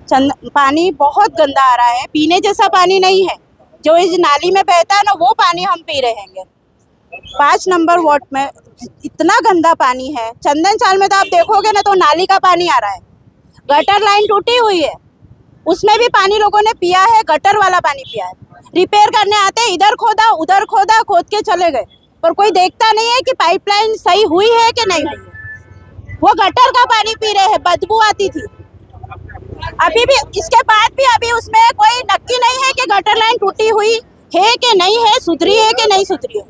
पानी बहुत गंदा आ रहा है, पीने जैसा पानी नहीं है। जो इस नाली में बहता है ना वो पानी हम पी रहे हैं। 5 नंबर वार्ड में इतना गंदा पानी है। चंदन चाल में तो आप देखोगे ना तो नाली का पानी आ रहा है। गटर लाइन टूटी हुई है, उसमें भी पानी लोगों ने पिया है, गटर वाला पानी पिया है। रिपेयर करने आते इधर खोदा उधर खोदा, खोद के चले गए, पर कोई देखता नहीं है कि पाइपलाइन सही हुई है कि नहीं हुई है। वो गटर का पानी पी रहे हैं, बदबू आती थी। अभी भी इसके बाद भी अभी उसमें कोई नक्की नहीं है कि गटर लाइन टूटी हुई है कि नहीं है, सुधरी है कि नहीं सुधरी है।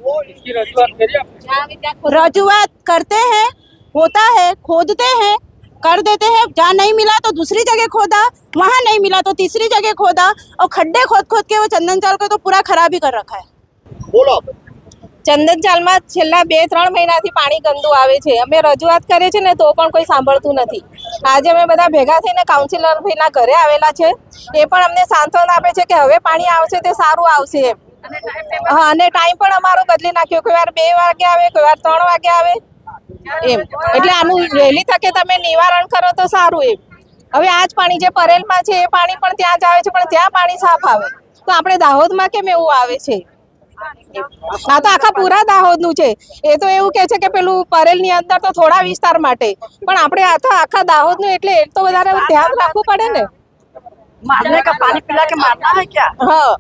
रजूआत करते हैं, होता है, खोदते हैं, कर देते हैं। जहाँ नहीं मिला तो दूसरी जगह खोदा, वहाँ नहीं मिला तो तीसरी जगह खोदा, और खड्डे खोद खोद के वो चंदन चाल को तो पूरा खराब ही कर रखा है। बोलो ચંદન ચાલમાં છેલ્લા 2-3 મહિનાથી પાણી ગંદુ આવે છે। અમે રજૂઆત કરીએ છીએ ને તો પણ કોઈ સાંભળતું નથી। આજે અમે બધા ભેગા થઈને કાઉન્સિલર ભાઈના ઘરે આવેલા છે, એ પણ અમને સાંત્વના આપે છે કે હવે પાણી આવશે તે સારું આવશે એમ। હા, અને ટાઈમ પણ અમારો બદલી નાખ્યો, કોઈ વાર 2 વાગે આવે, કોઈ વાર 3 વાગે આવે એમ। એટલે આનું વહેલી તકે તમે નિવારણ કરો તો સારું એમ। હવે આ જ પાણી જે પરેલમાં છે એ પાણી પણ ત્યાં જ આવે છે, પણ ત્યાં પાણી સાફ આવે તો આપણે દાહોદમાં કેમ એવું આવે છે? આ તો આખા પૂરા દાહોદનું છે। એ તો એવું કહે છે કે પેલું પરેલની અંદર તો થોડા વિસ્તાર માટે, પણ આપણે આ તો આખા દાહોદનું, એટલે એ તો વધારે ધ્યાન રાખવું પડે ને। मारने का पानी पिला के मारना है क्या? હા,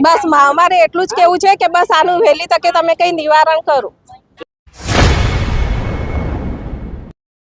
બસ અમારે એટલું જ કહેવું છે કે બસ આનું વહેલી તકે તમે કઈ નિવારણ કરો।